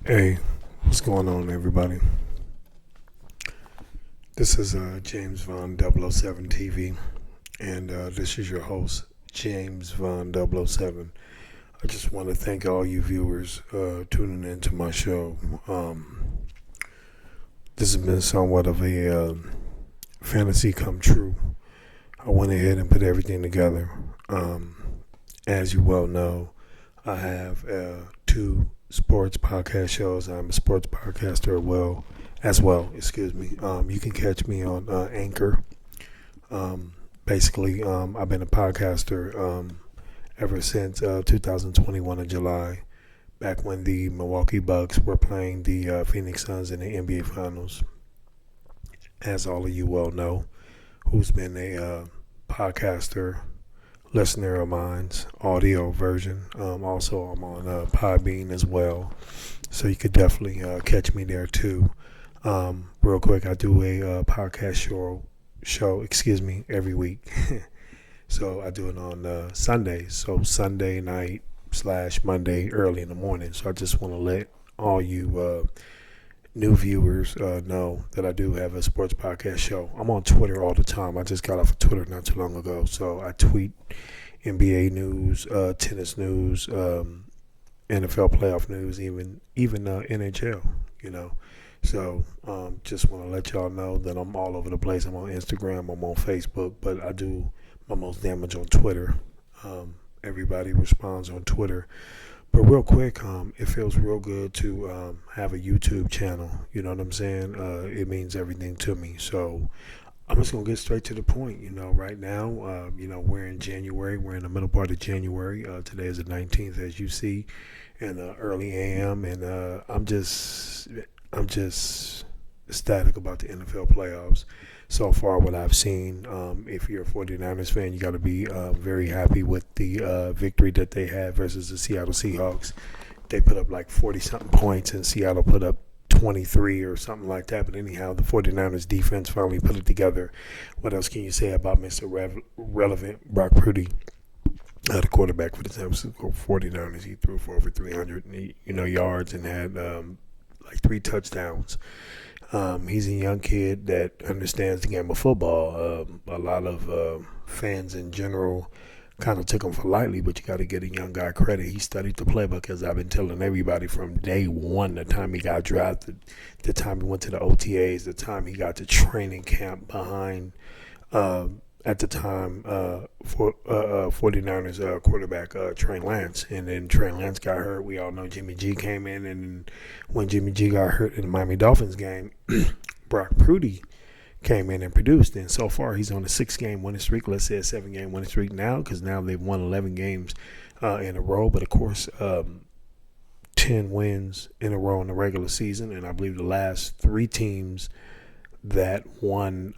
Hey, what's going on, everybody? This is James Von 007 TV, and this is your host, James Von 007. I just want to thank all you viewers tuning into my show. This has been somewhat of a fantasy come true. I went ahead and put everything together. As you well know, I have two sports podcast shows. I'm a sports podcaster as well. Excuse me. You can catch me on Anchor. Basically, I've been a podcaster ever since 2021 in July, back when the Milwaukee Bucks were playing the Phoenix Suns in the NBA Finals. As all of you well know, who's been a podcaster, listener of mine's audio version. Also, I'm on Podbean as well, so you could definitely catch me there too. Real quick, I do a podcast show every week. So I do it on Sundays, so Sunday night / Monday early in the morning. So I just want to let all you new viewers know that I do have a sports podcast show. I'm on Twitter all the time. I just got off of Twitter not too long ago, so I tweet NBA news, tennis news, NFL playoff news, even NHL. So just want to let y'all know that I'm all over the place. I'm on Instagram, I'm on Facebook, but I do my most damage on Twitter. Everybody responds on Twitter. But real quick, it feels real good to have a YouTube channel. You know what I'm saying? It means everything to me. So I'm just going to get straight to the point. Right now, we're in January. We're in the middle part of January. Today is the 19th, as you see, and early AM. And I'm just ecstatic about the NFL playoffs. So far, what I've seen, if you're a 49ers fan, you got to be very happy with the victory that they had versus the Seattle Seahawks. They put up like 40-something points, and Seattle put up 23 or something like that. But anyhow, the 49ers defense finally put it together. What else can you say about Mr. Relevant Brock Purdy? The quarterback for the San Francisco 49ers. He threw for over 300 yards and had like 3 touchdowns. He's a young kid that understands the game of football. A lot of fans in general kind of took him for lightly, but you got to get a young guy credit. He studied the playbook, as I've been telling everybody from day one, the time he got drafted, the time he went to the OTAs, the time he got to training camp behind, at the time, 49ers quarterback Trey Lance. And then Trey Lance got hurt. We all know Jimmy G came in, and when Jimmy G got hurt in the Miami Dolphins game, Brock Purdy came in and produced. And so far, he's on a 6-game winning streak. Let's say a 7-game winning streak now, because now they've won 11 games in a row. But of course, 10 wins in a row in the regular season. And I believe the last 3 teams that won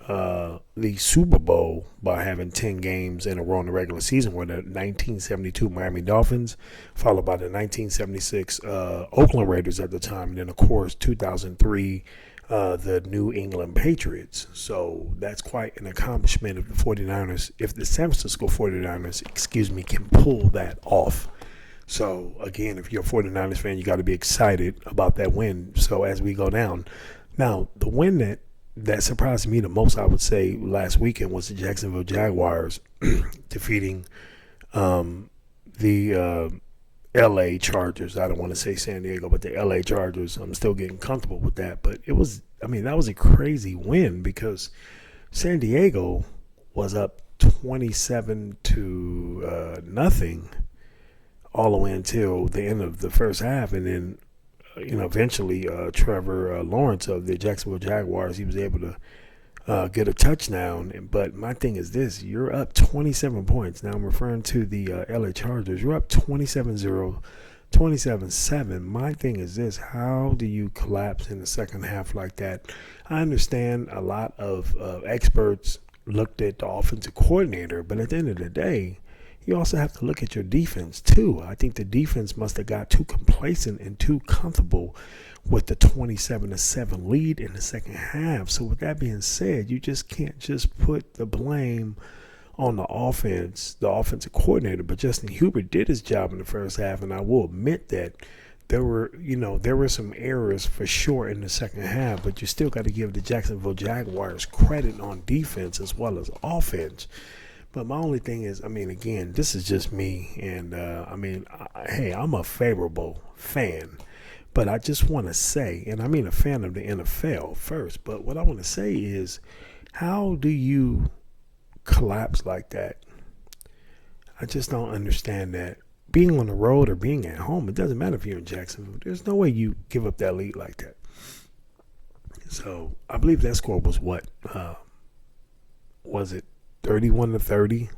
the Super Bowl by having 10 games in a row in the regular season were the 1972 Miami Dolphins, followed by the 1976 Oakland Raiders at the time, and then, of course, 2003 the New England Patriots. So that's quite an accomplishment if the 49ers, if the San Francisco 49ers, can pull that off. So, again, if you're a 49ers fan, you got to be excited about that win. So as we go down. Now, the win that surprised me the most, I would say, last weekend was the Jacksonville Jaguars defeating the LA Chargers. I don't want to say San Diego, but the LA Chargers. I'm still getting comfortable with that. But that was a crazy win, because San Diego was up 27 to nothing all the way until the end of the first half. And then eventually Trevor Lawrence of the Jacksonville Jaguars, he was able to get a touchdown. But my thing is this: you're up 27 points. Now I'm referring to the LA Chargers. You're up 27-0, 27-7. My thing is this: how do you collapse in the second half like that? I understand a lot of experts looked at the offensive coordinator, but at the end of the day, you also have to look at your defense too. I think the defense must have got too complacent and too comfortable with the 27-7 lead in the second half. So with that being said, you just can't just put the blame on the offensive coordinator. But Justin Hubert did his job in the first half, and I will admit that there were some errors for sure in the second half, but you still got to give the Jacksonville Jaguars credit on defense as well as offense. But my only thing is, again, this is just me, and hey, I'm a favorable fan, but I just want to say, and a fan of the NFL first, but what I want to say is, how do you collapse like that? I just don't understand that. Being on the road or being at home, it doesn't matter if you're in Jacksonville. There's no way you give up that lead like that. So I believe that score was what? Was it 31-30?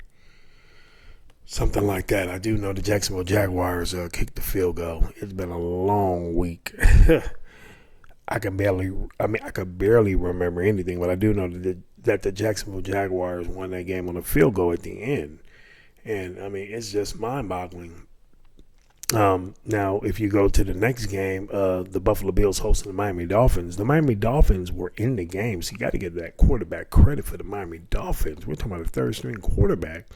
Something like that. I do know the Jacksonville Jaguars kicked the field goal. It's been a long week. I could barely remember anything, but I do know that the Jacksonville Jaguars won that game on a field goal at the end. And, it's just mind-boggling. Now, if you go to the next game, the Buffalo Bills hosting the Miami Dolphins. The Miami Dolphins were in the game, so you got to give that quarterback credit for the Miami Dolphins. We're talking about a third-string quarterback.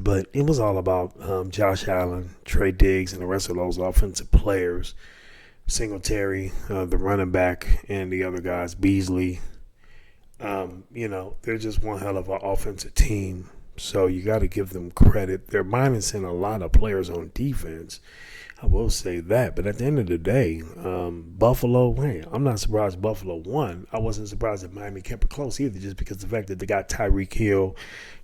But it was all about Josh Allen, Trey Diggs, and the rest of those offensive players. Singletary, the running back, and the other guys, Beasley. They're just one hell of an offensive team. So you got to give them credit. They're minusing a lot of players on defense. I will say that. But at the end of the day, Buffalo, hey, I'm not surprised Buffalo won. I wasn't surprised that Miami kept it close either, just because of the fact that they got Tyreek Hill,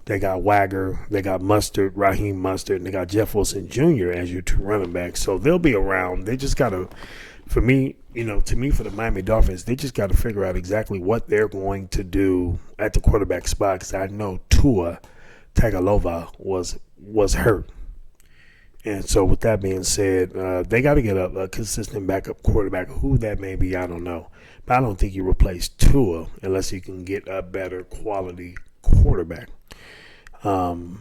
they got Wagger, they got Raheem Mustard, and they got Jeff Wilson Jr. as your two running backs. So they'll be around. They just got to, for me, for the Miami Dolphins, they just got to figure out exactly what they're going to do at the quarterback spot, because I know Tua Tagovailoa was hurt. And so with that being said, they got to get a consistent backup quarterback. Who that may be, I don't know. But I don't think you replace Tua unless you can get a better quality quarterback. And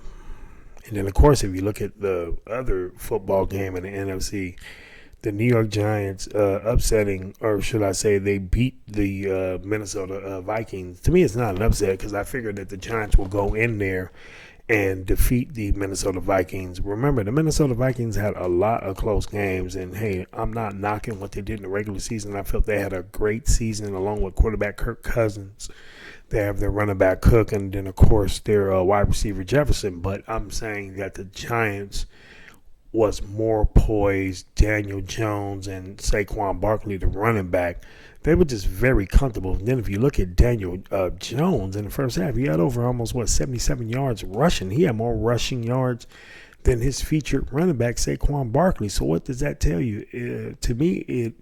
then, of course, if you look at the other football game in the NFC, the New York Giants upsetting, or should I say they beat the Minnesota Vikings. To me, it's not an upset because I figured that the Giants will go in there and defeat the Minnesota Vikings. Remember, the Minnesota Vikings had a lot of close games, and hey, I'm not knocking what they did in the regular season. I felt they had a great season along with quarterback Kirk Cousins. They have their running back Cook, and then, of course, their wide receiver Jefferson. But I'm saying that the Giants was more poised. Daniel Jones and Saquon Barkley, the running back, they were just very comfortable. And then if you look at Daniel Jones in the first half, he had over almost, 77 yards rushing. He had more rushing yards than his featured running back, Saquon Barkley. So what does that tell you? To me,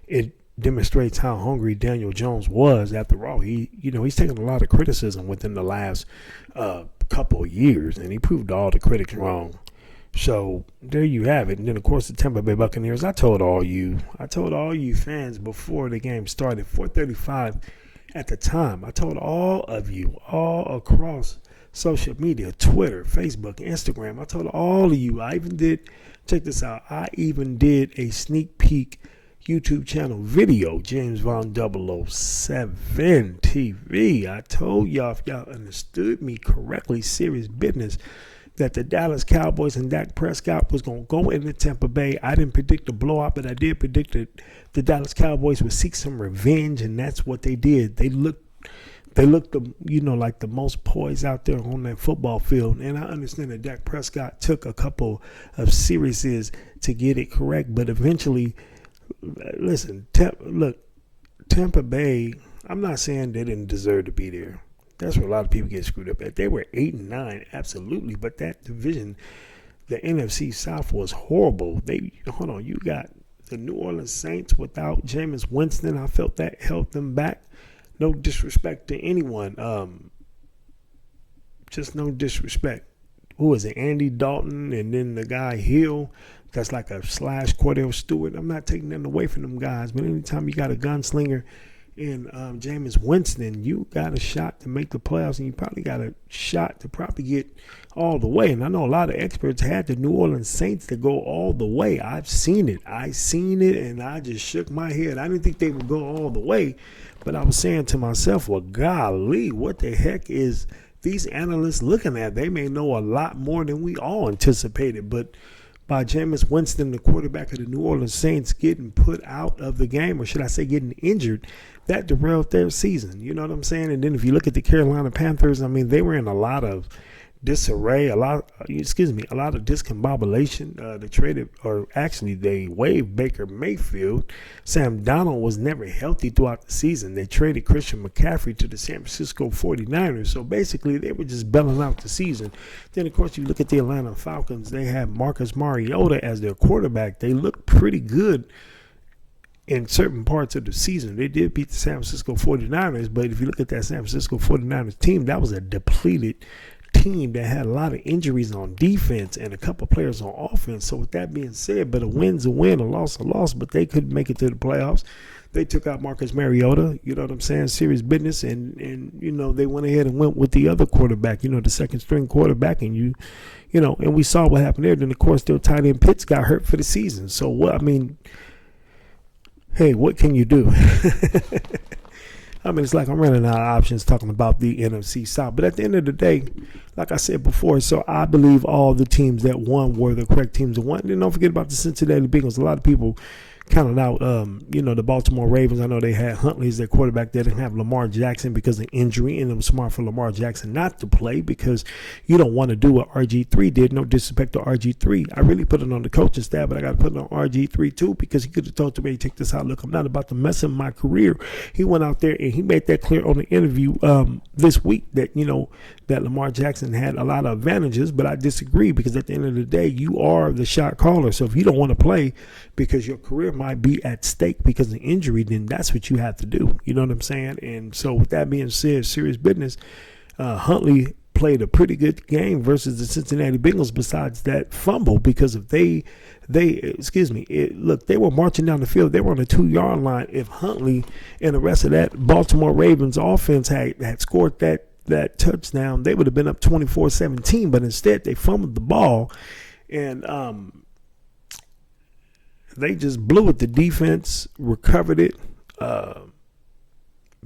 it demonstrates how hungry Daniel Jones was. After all, he's taken a lot of criticism within the last couple of years, and he proved all the critics wrong. So there you have it. And then, of course, the Tampa Bay Buccaneers. I told all you fans before the game started, 4:35 at the time. I told all of you, all across social media, Twitter, Facebook, Instagram. I told all of you. Check this out. I even did a sneak peek YouTube channel video, James Von 007 TV. I told y'all, if y'all understood me correctly, serious business, that the Dallas Cowboys and Dak Prescott was going to go into Tampa Bay. I didn't predict a blowout, but I did predict that the Dallas Cowboys would seek some revenge, and that's what they did. They looked like the most poised out there on that football field. And I understand that Dak Prescott took a couple of series to get it correct, but eventually, listen, Tampa Bay, I'm not saying they didn't deserve to be there. That's where a lot of people get screwed up at. They were 8-9, absolutely, but that division, the NFC South, was horrible. You got the New Orleans Saints without Jameis Winston. I felt that held them back. No disrespect to anyone. Just no disrespect. Who is it? Andy Dalton, and then the guy Hill. That's like a slash Cordell Stewart. I'm not taking nothing away from them guys, but anytime you got a gunslinger in Jameis Winston, you got a shot to make the playoffs, and you probably got a shot to probably get all the way. And I know a lot of experts had the New Orleans Saints to go all the way. I've seen it, and I just shook my head. I didn't think they would go all the way, but I was saying to myself, well, golly, what the heck is these analysts looking at? They may know a lot more than we all anticipated, but by Jameis Winston, the quarterback of the New Orleans Saints, getting put out of the game, or should I say getting injured, that derailed their season. You know what I'm saying? And then if you look at the Carolina Panthers, I mean, they were in a lot of disarray, a lot of discombobulation. They traded, or actually they waived Baker Mayfield. Sam Donald was never healthy throughout the season. They traded Christian McCaffrey to the San Francisco 49ers. So basically they were just bailing out the season. Then of course you look at the Atlanta Falcons. They had Marcus Mariota as their quarterback. They looked pretty good in certain parts of the season. They did beat the San Francisco 49ers, but if you look at that San Francisco 49ers team, that was a depleted team that had a lot of injuries on defense and a couple players on offense. So with that being said, but a win's a win, a loss, but they couldn't make it to the playoffs. They took out Marcus Mariota, you know what I'm saying, serious business, and you know, they went ahead and went with the other quarterback, you know, the second string quarterback, and you know, and we saw what happened there. Then of course their tight end Pitts got hurt for the season. So what, I mean, hey, what can you do? I mean, it's like I'm running out of options talking about the NFC South. But at the end of the day, like I said before, so I believe all the teams that won were the correct teams that won. And don't forget about the Cincinnati Bengals. A lot of people counted out, you know, the Baltimore Ravens. I know they had Huntley as their quarterback. They didn't have Lamar Jackson because of injury, and it was smart for Lamar Jackson not to play because you don't want to do what RG3 did. No disrespect to RG3. I really put it on the coaching staff, but I got to put it on RG3 too because he could have told me, take this out. Look, I'm not about to mess up my career. He went out there and he made that clear on the interview this week that, you know, that Lamar Jackson had a lot of advantages, but I disagree because at the end of the day, you are the shot caller. So if you don't want to play because your career might be at stake because of injury, then that's what you have to do. You know what I'm saying? And so with that being said, serious business, Huntley played a pretty good game versus the Cincinnati Bengals besides that fumble because if they were marching down the field. They were on the 2-yard line. If Huntley and the rest of that Baltimore Ravens offense had scored that touchdown, they would have been up 24-17, but instead they fumbled the ball and they just blew it. The defense recovered it.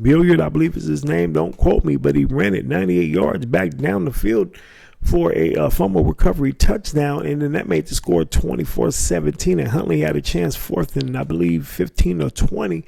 Billiard, I believe is his name, don't quote me, but he ran it 98 yards back down the field for a fumble recovery touchdown, and then that made the score 24-17, and Huntley had a chance fourth and I believe 15 or 20.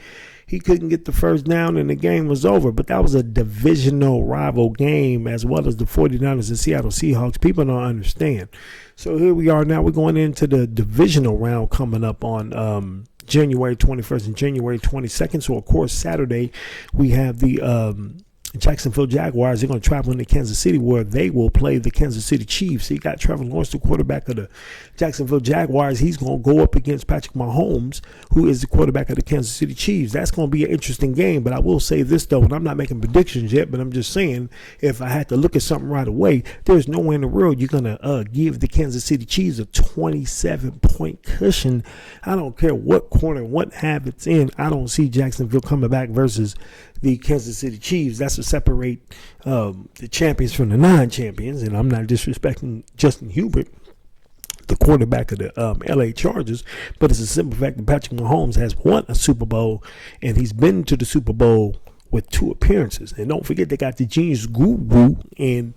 He couldn't get the first down and the game was over. But that was a divisional rival game as well as the 49ers and Seattle Seahawks. People don't understand. So here we are now. We're going into the divisional round coming up on January 21st and January 22nd. So, of course, Saturday we have the Jacksonville Jaguars. They're going to travel into Kansas City where they will play the Kansas City Chiefs. So you got Trevor Lawrence, the quarterback of the Jacksonville Jaguars. He's going to go up against Patrick Mahomes, who is the quarterback of the Kansas City Chiefs. That's going to be an interesting game. But I will say this, though, and I'm not making predictions yet, but I'm just saying if I had to look at something right away, there's no way in the world you're going to give the Kansas City Chiefs a 27-point cushion. I don't care what corner, what half it's in. I don't see Jacksonville coming back versus the Kansas City Chiefs. That's to separate the champions from the non-champions. And I'm not disrespecting Justin Hubert, the quarterback of the LA Chargers, but it's a simple fact that Patrick Mahomes has won a Super Bowl, and he's been to the Super Bowl with 2 appearances. And don't forget, they got the genius guru and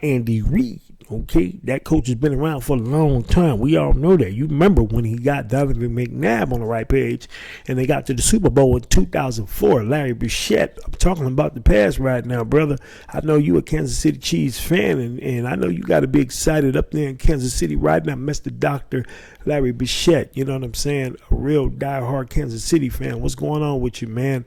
Andy Reid. Okay, that coach has been around for a long time. We all know that. You remember when he got Donovan McNabb on the right page and they got to the Super Bowl in 2004. Larry Bichette, I'm talking about the past right now, brother. I know you a Kansas City Chiefs fan, and I know you got to be excited up there in Kansas City right now, Mr. Dr. Larry Bichette. You know what I'm saying? A real diehard Kansas City fan. What's going on with you, man?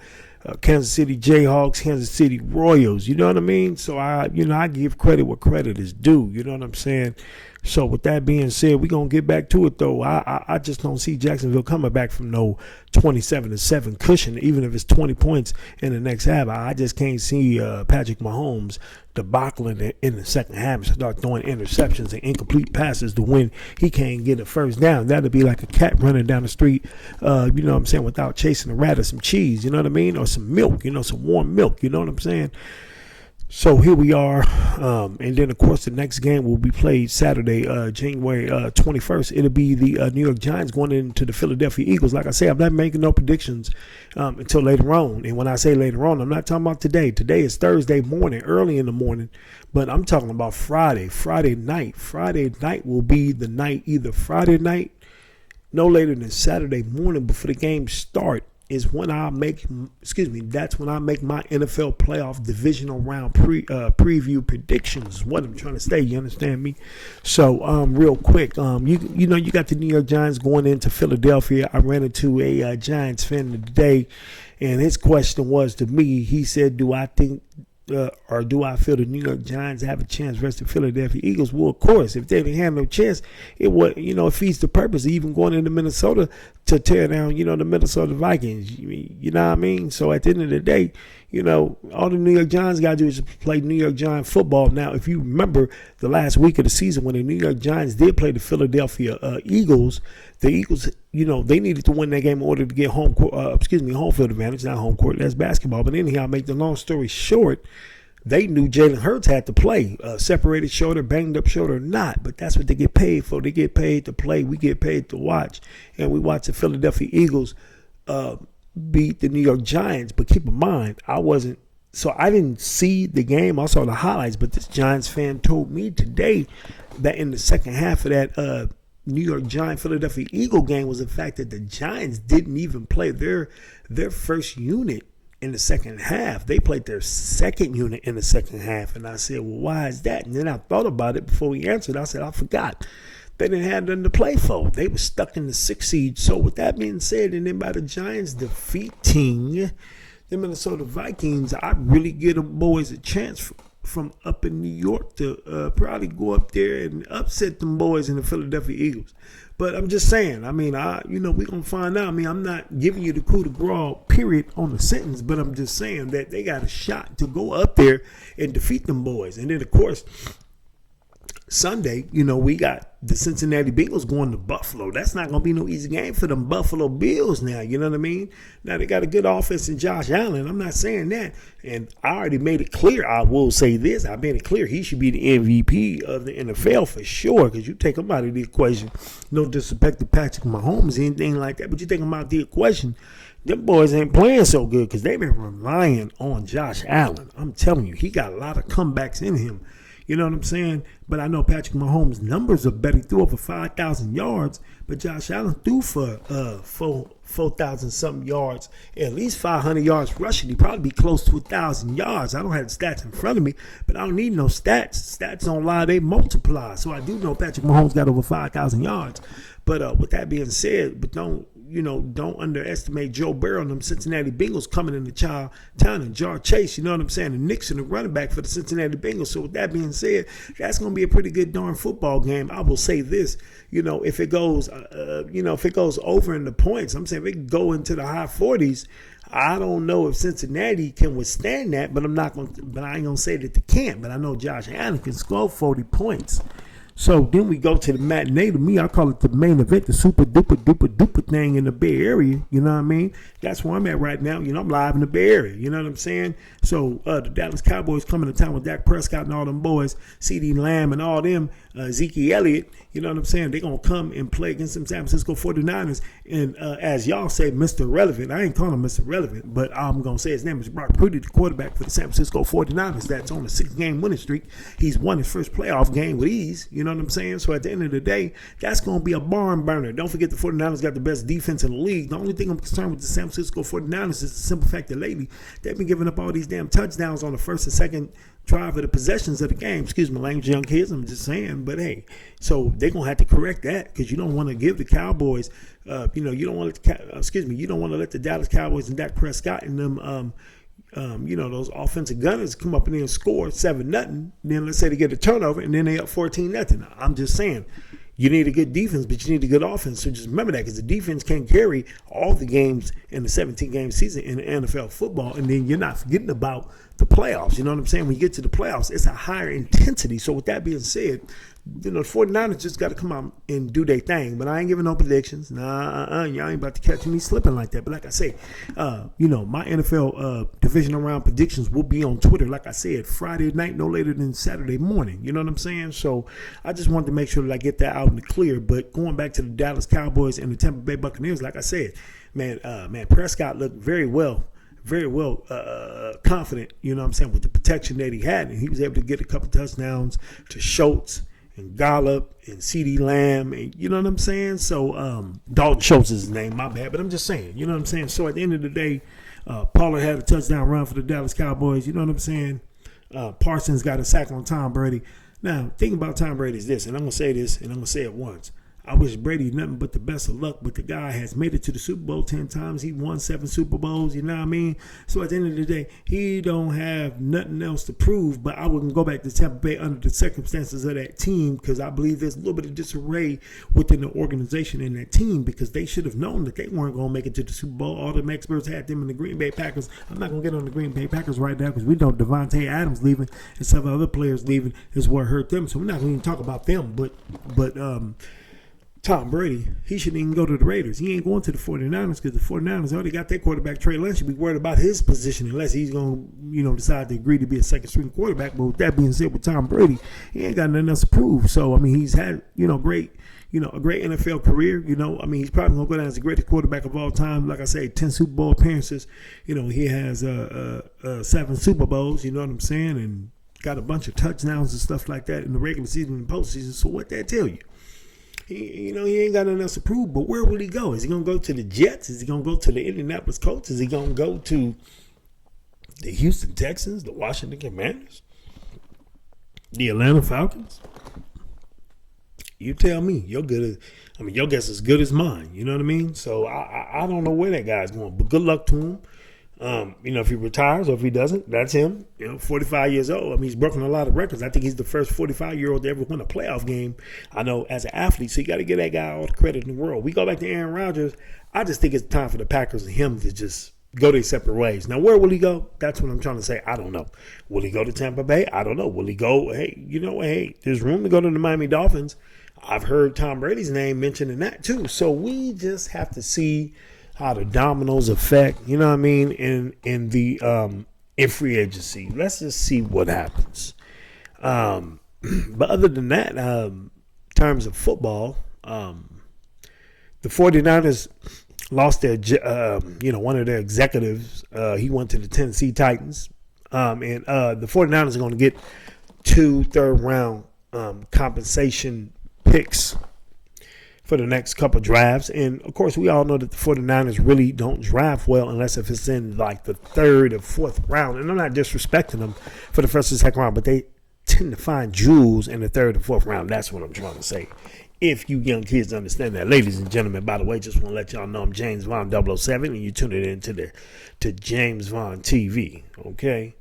Kansas City Jayhawks, Kansas City Royals, you know what I mean? So I give credit where credit is due, you know what I'm saying? So with that being said, we're going to get back to it, though. I just don't see Jacksonville coming back from no 27-7 cushion, even if it's 20 points in the next half. I just can't see Patrick Mahomes debacling in the second half and start throwing interceptions and incomplete passes to win. He can't get a first down. That'd be like a cat running down the street, you know what I'm saying, without chasing a rat or some cheese, you know what I mean, or some milk, some warm milk, you know what I'm saying? So here we are, and then of course the next game will be played Saturday, January 21st. It'll be the New York Giants going into the Philadelphia Eagles. Like I say, I'm not making no predictions until later on. And when I say later on, I'm not talking about today. Today is Thursday morning, early in the morning, but I'm talking about Friday night. Friday night will be the night, either Friday night, no later than Saturday morning before the game start. Is when that's when I make my NFL playoff divisional round preview predictions. What I'm trying to say, you understand me? So, real quick, you got the New York Giants going into Philadelphia. I ran into a Giants fan today, and his question was to me. He said, "Do I think?" Or do I feel the New York Giants have a chance versus the Philadelphia Eagles? Well, of course, if they didn't have no chance, it would, it feeds the purpose of even going into Minnesota to tear down, the Minnesota Vikings. You know what I mean? So at the end of the day, all the New York Giants got to do is play New York Giant football. Now, if you remember the last week of the season when the New York Giants did play the Philadelphia Eagles, the Eagles, they needed to win that game in order to get home field advantage, not home court. That's basketball. But anyhow, make the long story short, they knew Jalen Hurts had to play, separated shoulder, banged up shoulder or not. But that's what they get paid for. They get paid to play. We get paid to watch. And we watch the Philadelphia Eagles beat the New York Giants. But keep in mind, I didn't see the game. I saw the highlights. But this Giants fan told me today that in the second half of that New York Giant Philadelphia Eagle game was the fact that the Giants didn't even play their first unit in the second half. They played their second unit in the second half. And I said, well, why is that? And then I thought about it before we answered. I said, I forgot. They didn't have nothing to play for. They were stuck in the 6th seed. So with that being said, and then by the Giants defeating the Minnesota Vikings, I really give them boys a chance from up in New York to probably go up there and upset them boys in the Philadelphia Eagles. But I'm just saying, we're going to find out. I'm not giving you the coup de grace period on the sentence, but I'm just saying that they got a shot to go up there and defeat them boys. And then, of course, Sunday, we got the Cincinnati Bengals going to Buffalo. That's not going to be no easy game for them Buffalo Bills now. You know what I mean? Now, they got a good offense in Josh Allen. I'm not saying that. And I already made it clear. I will say this. I made it clear he should be the MVP of the NFL for sure, because you take him out of the equation. No disrespect to Patrick Mahomes, anything like that, but you take him out of the equation. Them boys ain't playing so good because they've been relying on Josh Allen. I'm telling you, he got a lot of comebacks in him. You know what I'm saying? But I know Patrick Mahomes' numbers are better. He threw over 5,000 yards, but Josh Allen threw for 4,000 something yards, at least 500 yards rushing. He'd probably be close to 1,000 yards. I don't have the stats in front of me, but I don't need no stats. Stats don't lie, they multiply. So I do know Patrick Mahomes got over 5,000 yards. But with that being said, don't underestimate Joe Burrow and them Cincinnati Bengals coming into town and Jar Chase, you know what I'm saying? And Nixon, the running back for the Cincinnati Bengals. So with that being said, that's going to be a pretty good darn football game. I will say this, if it goes, over in the points, I'm saying if it can go into the high 40s, I don't know if Cincinnati can withstand that, but I ain't gonna say that they can't. But I know Josh Allen can score 40 points. So then we go to the matinee. To me, I call it the main event, the super duper thing in the Bay Area. You know what I mean? That's where I'm at right now. I'm live in the Bay Area. You know what I'm saying? So the Dallas Cowboys coming to town with Dak Prescott and all them boys, CD Lamb and all them, Zeke Elliott. You know what I'm saying? They're going to come and play against them San Francisco 49ers. And as y'all say, Mr. Relevant. I ain't calling him Mr. Relevant, but I'm going to say his name is Brock Purdy, the quarterback for the San Francisco 49ers. That's on a 6-game winning streak. He's won his first playoff game with ease. You know what I'm saying? So at the end of the day, that's going to be a barn burner. Don't forget the 49ers got the best defense in the league. The only thing I'm concerned with the San Francisco 49ers is the simple fact that lately they've been giving up all these damn touchdowns on the first and second drive of the possessions of the game. Excuse my language, young kids. I'm just saying. But, hey, so they're going to have to correct that because you don't want to give the Cowboys, you don't want to let the Dallas Cowboys and Dak Prescott and them, those offensive gunners come up in there and score 7-0. Then let's say they get a turnover and then they up 14-0. I'm just saying, You need a good defense, but you need a good offense. So just remember that, because the defense can carry all the games in the 17-game season in the NFL football, and then you're not forgetting about the playoffs. You know what I'm saying? When you get to the playoffs, it's a higher intensity. So with that being said, the 49ers just got to come out and do their thing. But I ain't giving no predictions. Y'all ain't about to catch me slipping like that. But like I say, my NFL divisional round predictions will be on Twitter, like I said, Friday night, no later than Saturday morning. You know what I'm saying? So I just wanted to make sure that I get that out in the clear. But going back to the Dallas Cowboys and the Tampa Bay Buccaneers, like I said, man, Prescott looked very well confident, you know what I'm saying, with the protection that he had. And he was able to get a couple touchdowns to Schultz and Gallup and CeeDee Lamb, and you know what I'm saying? So Dalton Schultz is his name, my bad, but I'm just saying, you know what I'm saying? So at the end of the day, Pollard had a touchdown run for the Dallas Cowboys, you know what I'm saying? Parsons got a sack on Tom Brady. Now, thing about Tom Brady is this, and I'm going to say this, and I'm going to say it once. I wish Brady nothing but the best of luck, but the guy has made it to the Super Bowl 10 times. He won 7 Super Bowls, you know what I mean? So at the end of the day, he don't have nothing else to prove, but I wouldn't go back to Tampa Bay under the circumstances of that team, because I believe there's a little bit of disarray within the organization and that team, because they should have known that they weren't going to make it to the Super Bowl. All the experts had them in the Green Bay Packers. I'm not going to get on the Green Bay Packers right now, because we know Devontae Adams leaving and several other players leaving is what hurt them, so we're not going to even talk about them, but Tom Brady, he shouldn't even go to the Raiders. He ain't going to the 49ers, because the 49ers already got their quarterback. Trey Lance should be worried about his position unless he's going to, decide to agree to be a second-string quarterback. But with that being said, with Tom Brady, he ain't got nothing else to prove. So, I mean, he's had, a great NFL career. He's probably going to go down as the greatest quarterback of all time. Like I say, 10 Super Bowl appearances. He has 7 Super Bowls, you know what I'm saying, and got a bunch of touchdowns and stuff like that in the regular season and postseason. So what that tell you? He ain't got nothing else to prove, but where will he go? Is he going to go to the Jets? Is he going to go to the Indianapolis Colts? Is he going to go to the Houston Texans, the Washington Commanders, the Atlanta Falcons? You tell me. Your guess is good as mine. You know what I mean? So I don't know where that guy's going, but good luck to him. If he retires or if he doesn't, that's him. 45 years old. He's broken a lot of records. I think he's the first 45-year-old to ever win a playoff game, I know, as an athlete. So you got to give that guy all the credit in the world. We go back to Aaron Rodgers. I just think it's time for the Packers and him to just go their separate ways. Now, where will he go? That's what I'm trying to say. I don't know. Will he go to Tampa Bay? I don't know. Will he go? Hey, there's room to go to the Miami Dolphins. I've heard Tom Brady's name mentioned in that too. So we just have to see how the dominoes affect, you know what I mean, in free agency. Let's just see what happens. But other than that, in terms of football, the 49ers lost their, one of their executives. He went to the Tennessee Titans. And the 49ers are going to get 2 third-round compensation picks for the next couple drafts. And, of course, we all know that the 49ers really don't draft well unless if it's in, like, the 3rd or 4th round. And I'm not disrespecting them for the 1st or 2nd round, but they tend to find jewels in the 3rd or 4th round. That's what I'm trying to say. If you young kids understand that. Ladies and gentlemen, by the way, just want to let y'all know I'm James Vaughn 007, and you tune it into to James Vaughn TV, okay?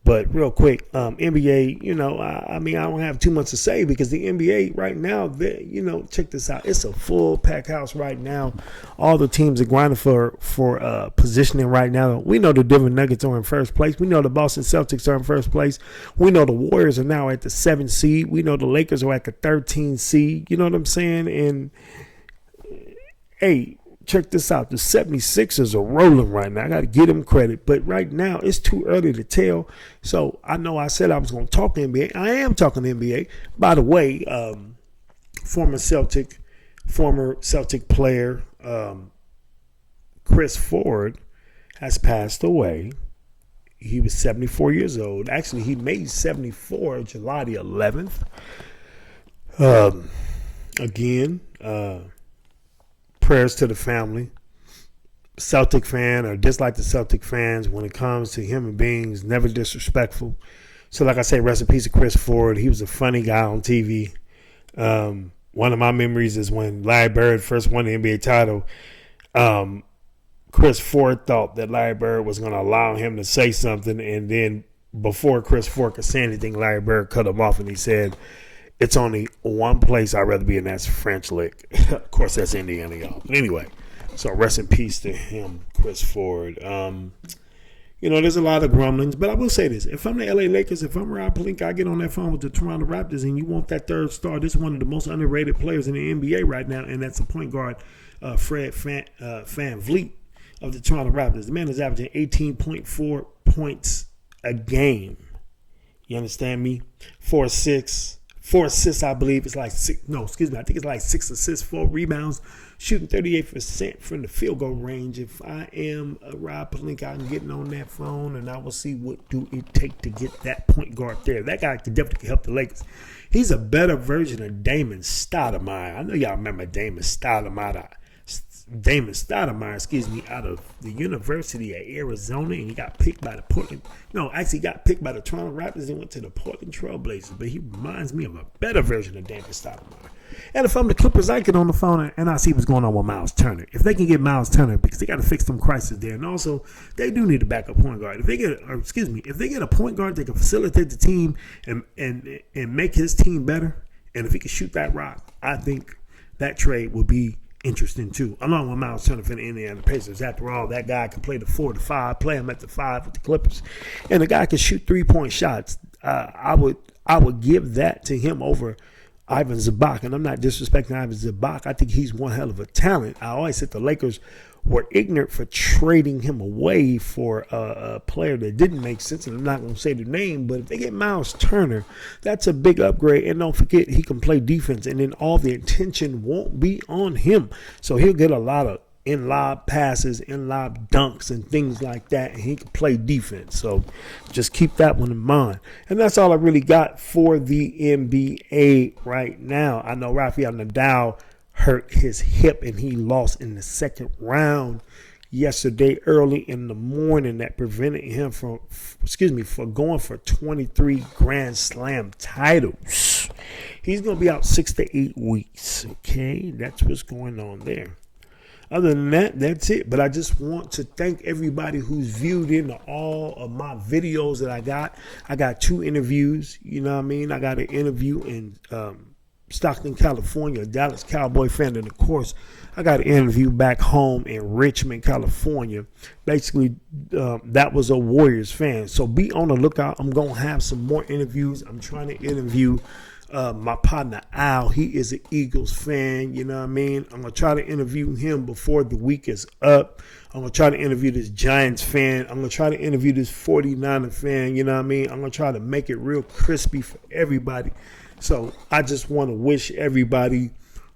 But real quick, NBA, I don't have too much to say, because the NBA right now, check this out. It's a full pack house right now. All the teams are grinding for positioning right now. We know the Denver Nuggets are in first place. We know the Boston Celtics are in first place. We know the Warriors are now at the 7th seed. We know the Lakers are at the 13th seed. You know what I'm saying? And, hey, check this out. The 76ers are rolling right now. I got to give them credit. But right now, it's too early to tell. So I know I said I was going to talk NBA. I am talking NBA. By the way, former Celtic player Chris Ford has passed away. He was 74 years old. Actually, he made 74 July the 11th. Again, prayers to the family. Celtic fan or dislike the Celtic fans when it comes to human beings, never disrespectful. So like I say, rest in peace to Chris Ford. He was a funny guy on TV. One of my memories is when Larry Bird first won the NBA title. Chris Ford thought that Larry Bird was going to allow him to say something, and then before Chris Ford could say anything, Larry Bird cut him off and he said, it's only one place I'd rather be in, that's French Lick. Of course, that's Indiana, y'all. But anyway, so rest in peace to him, Chris Ford. There's a lot of grumblings, but I will say this. If I'm the LA Lakers, if I'm Rob Pelinka, I get on that phone with the Toronto Raptors, and you want that third star. This is one of the most underrated players in the NBA right now, and that's the point guard, Fred Vanvfleet of the Toronto Raptors. The man is averaging 18.4 points a game. You understand me? 4 assists, I believe. It's like six. No, excuse me. I think it's like 6 assists, 4 rebounds, shooting 38% from the field goal range. If I am a Rob Pelinka, I'm getting on that phone and I will see what do it take to get that point guard there. That guy could definitely help the Lakers. He's a better version of Damon Stoudemire. I know y'all remember Damon Stoudemire, out of the University of Arizona, and he got picked by the Toronto Raptors and went to the Portland Trail Blazers. But he reminds me of a better version of Damon Stoudemire. And if I'm the Clippers, I get on the phone and I see what's going on with Miles Turner. If they can get Miles Turner, because they got to fix some crisis there, and also they do need a backup point guard. If they get a point guard that can facilitate the team and make his team better, and if he can shoot that rock, I think that trade will be interesting too, along with Miles Turner for the Indiana Pacers. After all, that guy can play the 4 to 5, play him at the 5 with the Clippers, and the guy can shoot 3-point shots. I would give that to him over Ivan Zubac, and I'm not disrespecting Ivan Zubac. I think he's one hell of a talent. I always said the Lakers were ignorant for trading him away for a player that didn't make sense, and I'm not going to say the name, but if they get Miles Turner, that's a big upgrade, and don't forget he can play defense, and then all the attention won't be on him, so he'll get a lot of in-lob passes, in-lob dunks, and things like that, and he can play defense, so just keep that one in mind. And that's all I really got for the NBA right now. I know Rafael Nadal hurt his hip and he lost in the second round yesterday early in the morning. That prevented him from going for 23 Grand Slam titles. He's going to be out 6 to 8 weeks. Okay, that's what's going on there. Other than that, that's it. But I just want to thank everybody who's viewed into all of my videos that I got. I got 2 interviews. You know what I mean? I got an interview in Stockton, California, a Dallas Cowboy fan. And, of course, I got an interview back home in Richmond, California. Basically, that was a Warriors fan. So be on the lookout. I'm going to have some more interviews. I'm trying to interview my partner, Al. He is an Eagles fan. You know what I mean? I'm going to try to interview him before the week is up. I'm going to try to interview this Giants fan. I'm going to try to interview this 49er fan. You know what I mean? I'm going to try to make it real crispy for everybody. So I just want to wish everybody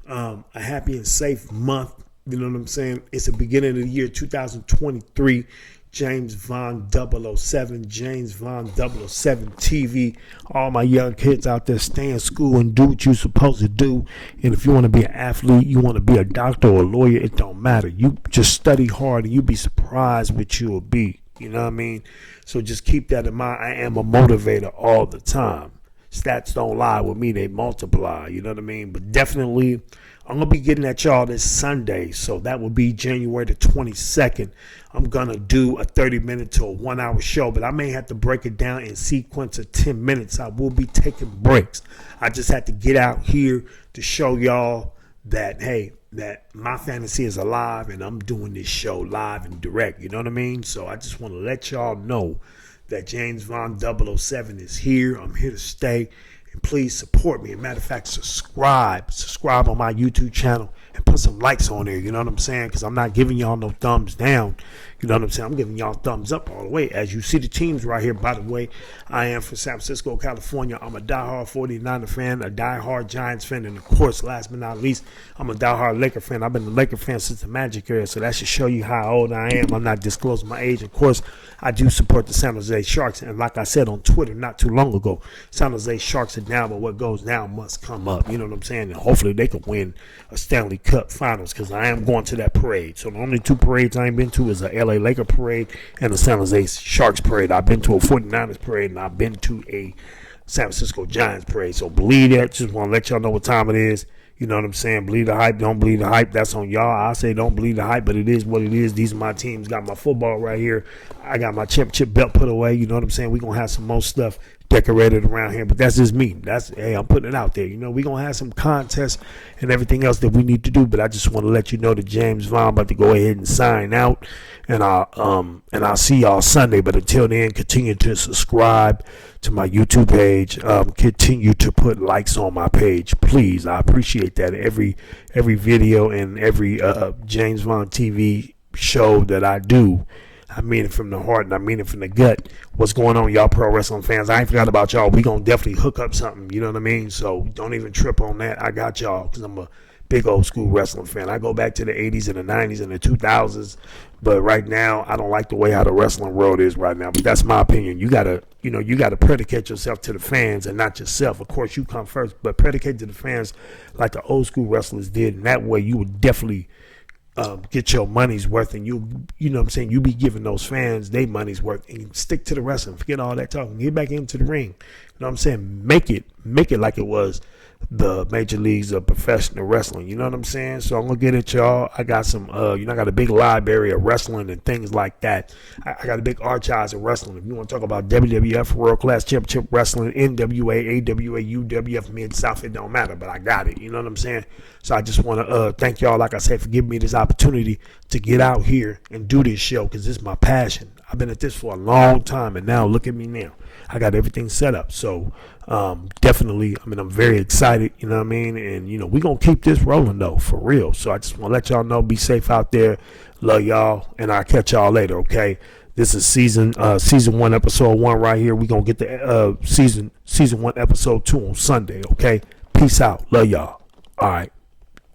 a happy and safe month. You know what I'm saying? It's the beginning of the year 2023. James Vaughn 007, James Vaughn 007 TV. All my young kids out there, stay in school and do what you're supposed to do. And if you want to be an athlete, you want to be a doctor or a lawyer, it don't matter. You just study hard and you'll be surprised what you will be. You know what I mean? So just keep that in mind. I am a motivator all the time. Stats don't lie with me, they multiply. You know what I mean? But definitely, I'm going to be getting at y'all this Sunday. So that will be January the 22nd. I'm going to do a 30-minute to a 1-hour show, but I may have to break it down in sequence of 10 minutes. I will be taking breaks. I just had to get out here to show y'all that, hey, that my fantasy is alive and I'm doing this show live and direct. You know what I mean? So I just want to let y'all know that James Vaughn 007 is here. I'm here to stay. And please support me. As a matter of fact, subscribe on my YouTube channel and put some likes on there. You know what I'm saying? Because I'm not giving y'all no thumbs down. You know what I'm saying? I'm giving y'all thumbs up all the way. As you see the teams right here, by the way, I am from San Francisco, California. I'm a diehard 49er fan, a diehard Giants fan, and of course, last but not least, I'm a diehard Laker fan. I've been a Laker fan since the Magic era, so that should show you how old I am. I'm not disclosing my age. Of course, I do support the San Jose Sharks, and like I said on Twitter not too long ago, San Jose Sharks are down, but what goes down must come up. You know what I'm saying? And hopefully they can win a Stanley Cup Finals, because I am going to that parade. So the only 2 parades I ain't been to is a LA Laker parade and the San Jose Sharks parade. I've been to a 49ers parade and I've been to a San Francisco Giants parade. So believe that. Just want to let y'all know what time it is. You know what I'm saying? Believe the hype, don't believe the hype. That's on y'all. I say don't believe the hype, but it is what it is. These are my teams. Got my football right here. I got my championship belt put away. You know what I'm saying? We're going to have some more stuff decorated around here, but that's just me. Hey, I'm putting it out there. We gonna have some contests and everything else that we need to do, but I just want to let you know that James Vaughn about to go ahead and sign out, and I'll see y'all Sunday. But until then, continue to subscribe to my YouTube page. Continue to put likes on my page, please. I appreciate that. Every video and every James Vaughn TV show that I do, I mean it from the heart and I mean it from the gut. What's going on, y'all pro wrestling fans? I ain't forgot about y'all. We gonna definitely hook up something, you know what I mean? So don't even trip on that. I got y'all because I'm a big old school wrestling fan. I go back to the 80s and the 90s and the 2000s, but right now I don't like the way how the wrestling world is right now. But that's my opinion. You gotta predicate yourself to the fans and not yourself. Of course, you come first, but predicate to the fans like the old school wrestlers did, and that way you would definitely get your money's worth, and you know what I'm saying, you be giving those fans their money's worth, and stick to the wrestling. Forget all that talking. Get back into the ring. You know what I'm saying? Make it like it was the major leagues of professional wrestling. You know what I'm saying? So I'm gonna get it, y'all. I got some I got a big library of wrestling and things like that. I got a big archives of wrestling. If you want to talk about WWF World Class Championship Wrestling, NWA, AWA, UWF, Mid South, it don't matter, but I got it. You know what I'm saying? So I just want to thank y'all, like I said, for giving me this opportunity to get out here and do this show, because this is my passion. I've been at this for a long time, and now look at me now. I got everything set up. So definitely, I'm very excited, you know what I mean? And, we're going to keep this rolling, though, for real. So I just want to let y'all know, be safe out there. Love y'all, and I'll catch y'all later, okay? This is season 1, episode 1 right here. We're going to get the season 1, episode 2 on Sunday, okay? Peace out. Love y'all. All right.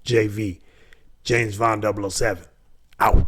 JV, James Vaughn 007, out.